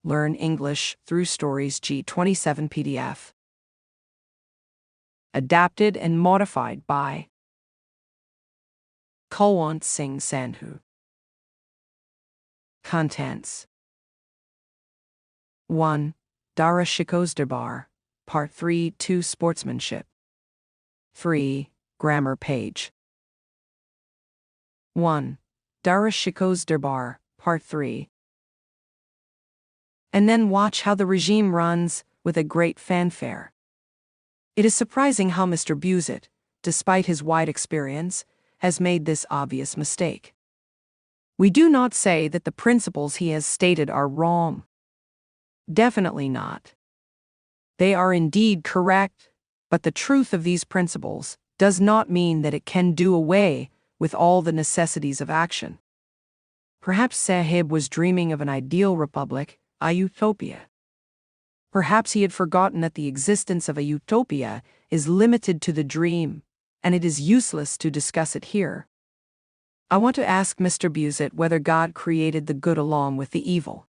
Learn English through Stories G27 PDF. Adapted and modified by Kulwant Singh Sandhu. Contents 1. Dara Shiko's Darbar, Part 3 2 Sportsmanship. 3. Grammar page. 1. Dara Shiko's Darbar, Part 3. And then watch how the regime runs, with a great fanfare. It is surprising how Mr. Buzet, despite his wide experience, has made this obvious mistake. We do not say that the principles he has stated are wrong. Definitely not. They are indeed correct, but the truth of these principles does not mean that it can do away with all the necessities of action. Perhaps Sahib was dreaming of an ideal republic, a utopia. Perhaps he had forgotten that the existence of a utopia is limited to the dream, and it is useless to discuss it here. I want to ask Mr. Buzet whether God created the good along with the evil.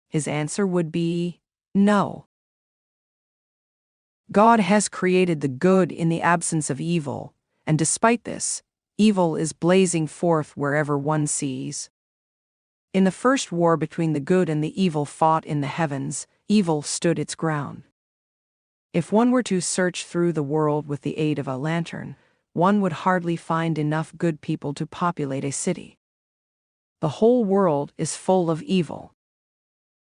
His answer would be no. God has created the good in the absence of evil, and despite this, evil is blazing forth wherever one sees. In the first war between the good and the evil fought in the heavens, evil stood its ground. If one were to search through the world with the aid of a lantern, one would hardly find enough good people to populate a city. The whole world is full of evil.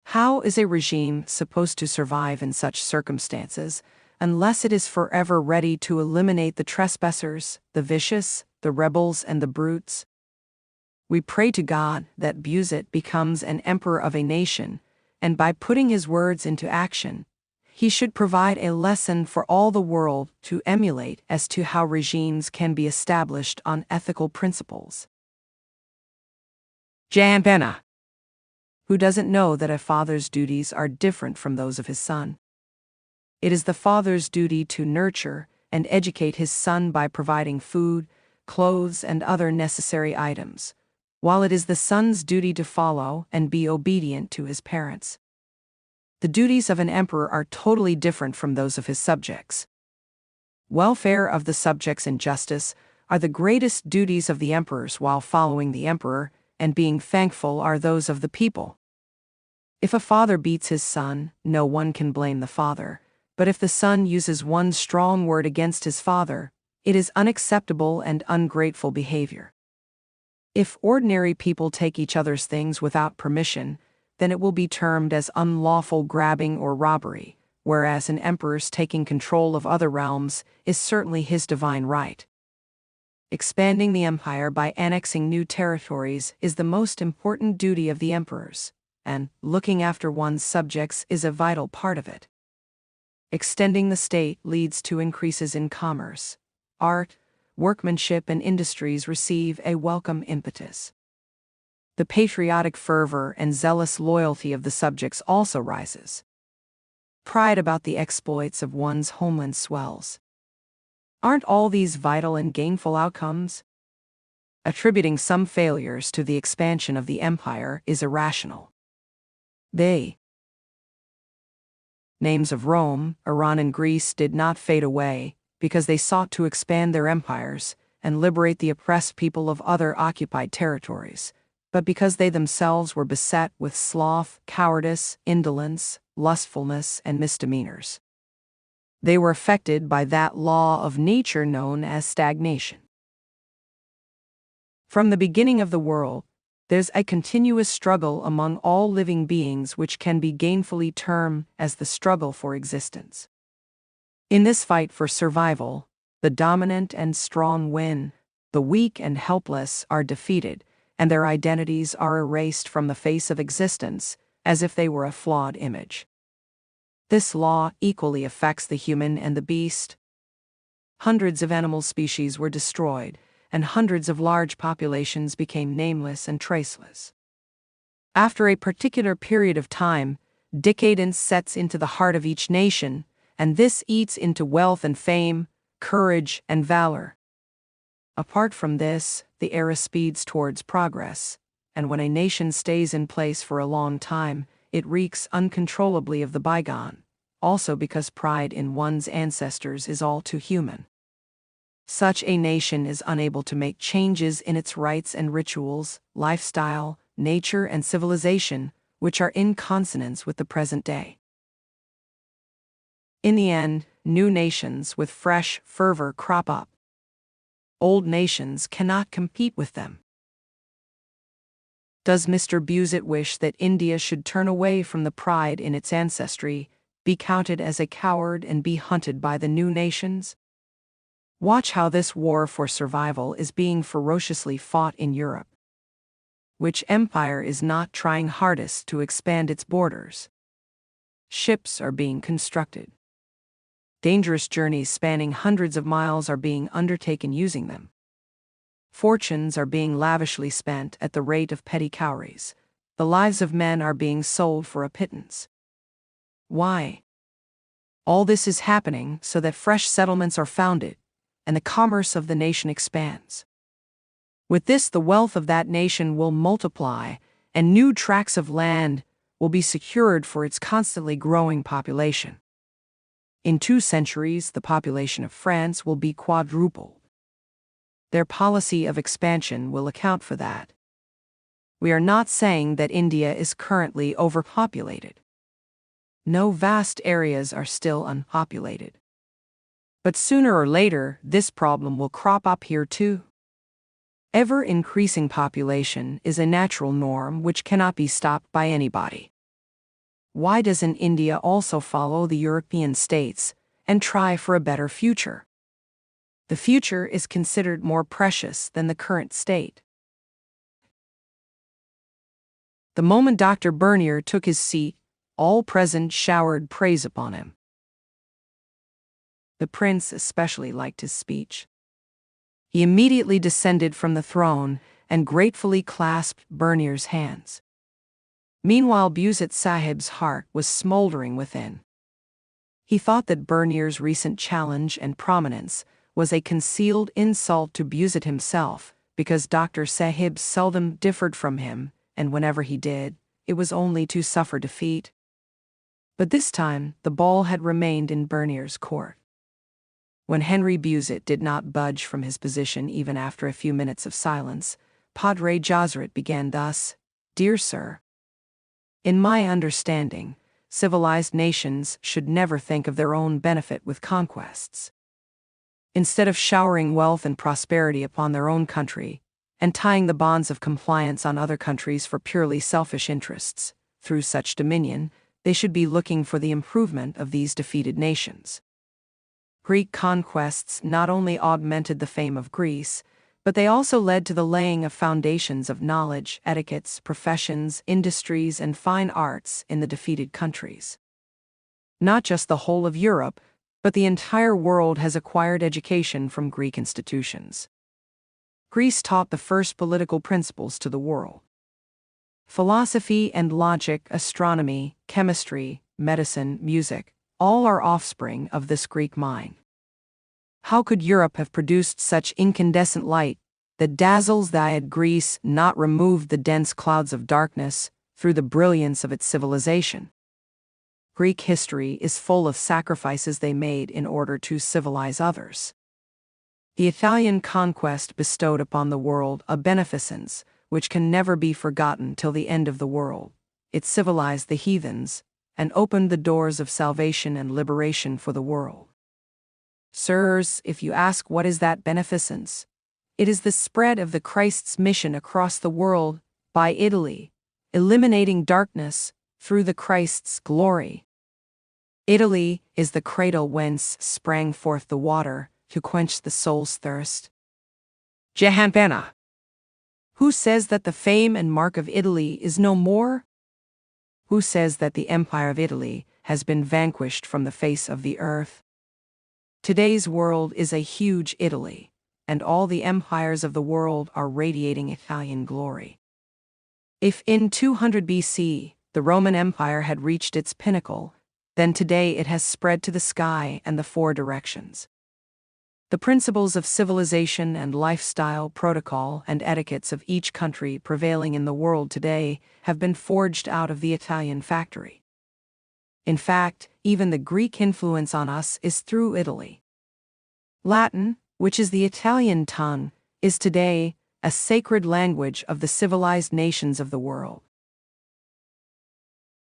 How is a regime supposed to survive in such circumstances unless it is forever ready to eliminate the trespassers, the vicious, the rebels, and the brutes? We pray to God that Buzet becomes an emperor of a nation, and by putting his words into action, he should provide a lesson for all the world to emulate as to how regimes can be established on ethical principles. Jampena. Who doesn't know that a father's duties are different from those of his son? It is the father's duty to nurture and educate his son by providing food, clothes, and other necessary items, while it is the son's duty to follow and be obedient to his parents. The duties of an emperor are totally different from those of his subjects. Welfare of the subjects and justice are the greatest duties of the emperors, while following the emperor and being thankful are those of the people. If a father beats his son, no one can blame the father, but if the son uses one strong word against his father, it is unacceptable and ungrateful behavior. If ordinary people take each other's things without permission, then it will be termed as unlawful grabbing or robbery, whereas an emperor's taking control of other realms is certainly his divine right. Expanding the empire by annexing new territories is the most important duty of the emperors, and looking after one's subjects is a vital part of it. Extending the state leads to increases in commerce, art, workmanship, and industries receive a welcome impetus. The patriotic fervor and zealous loyalty of the subjects also rises. Pride about the exploits of one's homeland swells. Aren't all these vital and gainful outcomes? Attributing some failures to the expansion of the empire is irrational. Names of Rome, Iran, and Greece did not fade away because they sought to expand their empires and liberate the oppressed people of other occupied territories, but because they themselves were beset with sloth, cowardice, indolence, lustfulness, and misdemeanors. They were affected by that law of nature known as stagnation. From the beginning of the world, there's a continuous struggle among all living beings which can be gainfully termed as the struggle for existence. In this fight for survival, the dominant and strong win, the weak and helpless are defeated, and their identities are erased from the face of existence as if they were a flawed image. This law equally affects the human and the beast. Hundreds of animal species were destroyed, and hundreds of large populations became nameless and traceless. After a particular period of time, decadence sets into the heart of each nation, and this eats into wealth and fame, courage and valor. Apart from this, the era speeds towards progress, and when a nation stays in place for a long time, it reeks uncontrollably of the bygone, also because pride in one's ancestors is all too human. Such a nation is unable to make changes in its rites and rituals, lifestyle, nature, and civilization, which are in consonance with the present day. In the end, new nations with fresh fervor crop up. Old nations cannot compete with them. Does Mr. Busett wish that India should turn away from the pride in its ancestry, be counted as a coward, and be hunted by the new nations? Watch how this war for survival is being ferociously fought in Europe. Which empire is not trying hardest to expand its borders? Ships are being constructed. Dangerous journeys spanning hundreds of miles are being undertaken using them. Fortunes are being lavishly spent at the rate of petty cowries. The lives of men are being sold for a pittance. Why? All this is happening so that fresh settlements are founded, and the commerce of the nation expands. With this, the wealth of that nation will multiply, and new tracts of land will be secured for its constantly growing population. In 2 centuries, the population of France will be quadrupled. Their policy of expansion will account for that. We are not saying that India is currently overpopulated. No, vast areas are still unpopulated. But sooner or later, this problem will crop up here too. Ever-increasing population is a natural norm which cannot be stopped by anybody. Why doesn't India also follow the European states and try for a better future? The future is considered more precious than the current state. The moment Dr. Bernier took his seat, all present showered praise upon him. The prince especially liked his speech. He immediately descended from the throne and gratefully clasped Bernier's hands. Meanwhile, Busett Sahib's heart was smoldering within. He thought that Bernier's recent challenge and prominence was a concealed insult to Busett himself, because Dr. Sahib seldom differed from him, and whenever he did, it was only to suffer defeat. But this time, the ball had remained in Bernier's court. When Henry Busett did not budge from his position even after a few minutes of silence, Padre Joseret began thus: "Dear sir, in my understanding, civilized nations should never think of their own benefit with conquests. Instead of showering wealth and prosperity upon their own country, and tying the bonds of compliance on other countries for purely selfish interests, through such dominion, they should be looking for the improvement of these defeated nations. Greek conquests not only augmented the fame of Greece, but they also led to the laying of foundations of knowledge, etiquettes, professions, industries, and fine arts in the defeated countries. Not just the whole of Europe, but the entire world has acquired education from Greek institutions. Greece taught the first political principles to the world. Philosophy and logic, astronomy, chemistry, medicine, music, all are offspring of this Greek mind. How could Europe have produced such incandescent light that dazzles had Greece not removed the dense clouds of darkness through the brilliance of its civilization? Greek history is full of sacrifices they made in order to civilize others. The Italian conquest bestowed upon the world a beneficence which can never be forgotten till the end of the world. It civilized the heathens and opened the doors of salvation and liberation for the world. Sirs, if you ask what is that beneficence, it is the spread of the Christ's mission across the world by Italy, eliminating darkness through the Christ's glory. Italy is the cradle whence sprang forth the water to quench the soul's thirst. Jahanpana. Who says that the fame and mark of Italy is no more? Who says that the empire of Italy has been vanquished from the face of the earth? Today's world is a huge Italy, and all the empires of the world are radiating Italian glory. If in 200 BC the Roman Empire had reached its pinnacle, then today it has spread to the sky and the 4 directions. The principles of civilization and lifestyle protocol and etiquettes of each country prevailing in the world today have been forged out of the Italian factory. In fact, even the Greek influence on us is through Italy. Latin, which is the Italian tongue, is today a sacred language of the civilized nations of the world.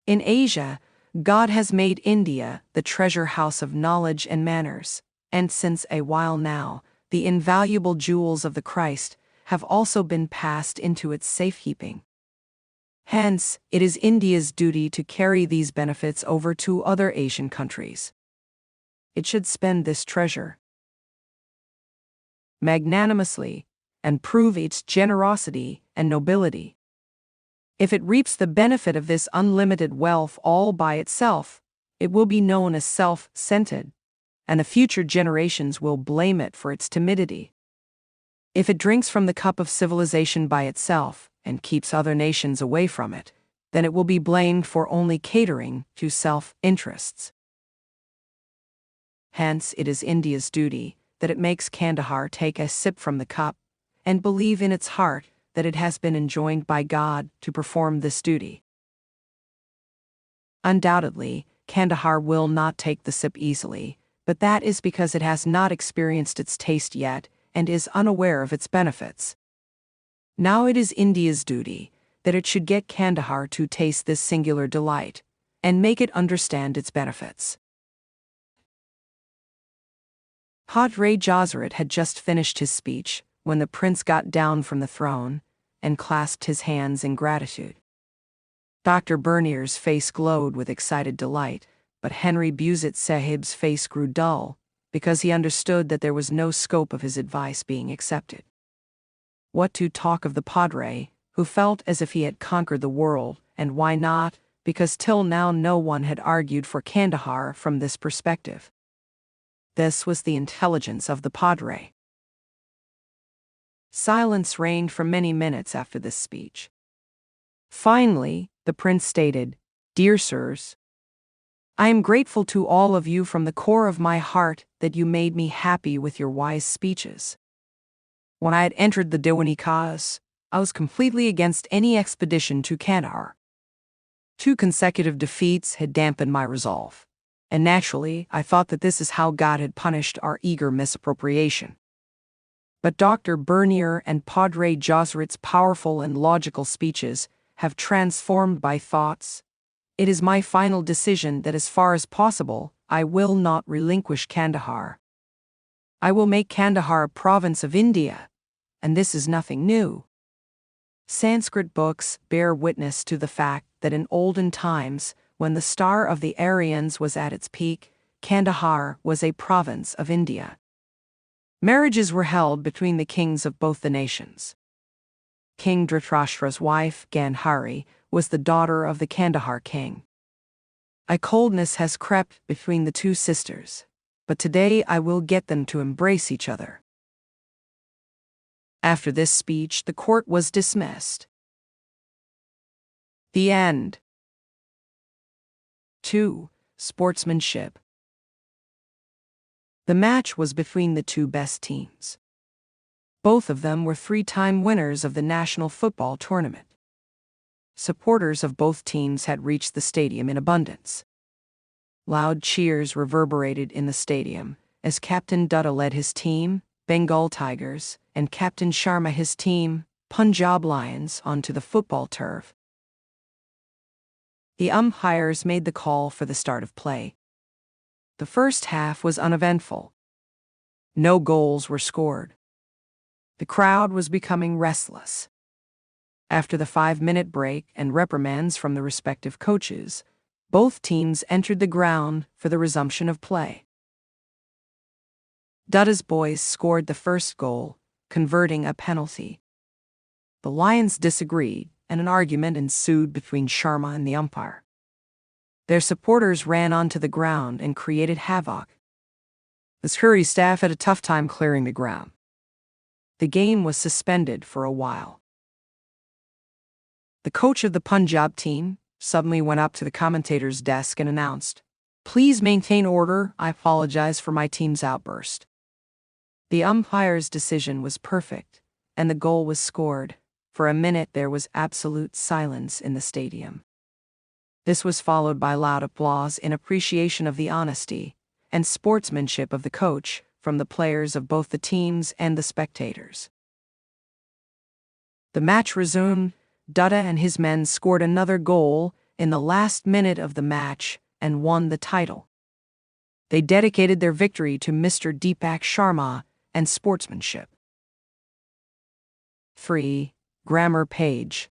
In Asia, God has made India the treasure house of knowledge and manners, and since a while now, the invaluable jewels of the Christ have also been passed into its safekeeping. Hence, it is India's duty to carry these benefits over to other Asian countries. It should spend this treasure magnanimously and prove its generosity and nobility. If it reaps the benefit of this unlimited wealth all by itself, it will be known as self-centered, and the future generations will blame it for its timidity. If it drinks from the cup of civilization by itself and keeps other nations away from it, then it will be blamed for only catering to self-interests. Hence, it is India's duty that it makes Kandahar take a sip from the cup and believe in its heart that it has been enjoined by God to perform this duty. Undoubtedly, Kandahar will not take the sip easily, but that is because it has not experienced its taste yet and is unaware of its benefits. Now it is India's duty that it should get Kandahar to taste this singular delight and make it understand its benefits. Padre Joseret had just finished his speech when the prince got down from the throne and clasped his hands in gratitude. Dr. Burnier's face glowed with excited delight, but Henry Buzet Sahib's face grew dull because he understood that there was no scope of his advice being accepted. What to talk of the Padre, who felt as if he had conquered the world, and why not? Because till now no one had argued for Kandahar from this perspective. This was the intelligence of the Padre. Silence reigned for many minutes after this speech. Finally, the prince stated, "Dear sirs, I am grateful to all of you from the core of my heart that you made me happy with your wise speeches. When I had entered the Diwani cause, I was completely against any expedition to Kandahar. 2 consecutive defeats had dampened my resolve, and naturally I thought that this is how God had punished our eager misappropriation. But Dr. Bernier and Padre Joseret's powerful and logical speeches have transformed my thoughts. It is my final decision that as far as possible, I will not relinquish Kandahar. I will make Kandahar a province of India, and this is nothing new. Sanskrit books bear witness to the fact that in olden times, when the star of the Aryans was at its peak, Kandahar was a province of India. Marriages were held between the kings of both the nations. King Dhritarashtra's wife, Gandhari, was the daughter of the Kandahar king. A coldness has crept between the 2 sisters, but today I will get them to embrace each other." After this speech, the court was dismissed. The end. 2. Sportsmanship. The match was between the 2 best teams. Both of them were 3-time winners of the national football tournament. Supporters of both teams had reached the stadium in abundance. Loud cheers reverberated in the stadium as Captain Dutta led his team, Bengal Tigers, and Captain Sharma his team, Punjab Lions, onto the football turf. The umpires made the call for the start of play. The first half was uneventful. No goals were scored. The crowd was becoming restless. After the 5-minute break and reprimands from the respective coaches, both teams entered the ground for the resumption of play. Dutta's boys scored the first goal, converting a penalty. The Lions disagreed, and an argument ensued between Sharma and the umpire. Their supporters ran onto the ground and created havoc. The security staff had a tough time clearing the ground. The game was suspended for a while. The coach of the Punjab team suddenly went up to the commentator's desk and announced, "Please maintain order. I apologize for my team's outburst." The umpire's decision was perfect, and the goal was scored. For a minute there was absolute silence in the stadium. This was followed by loud applause in appreciation of the honesty and sportsmanship of the coach from the players of both the teams and the spectators. The match resumed. Dutta and his men scored another goal in the last minute of the match and won the title. They dedicated their victory to Mr. Deepak Sharma and sportsmanship. 3. Grammar page.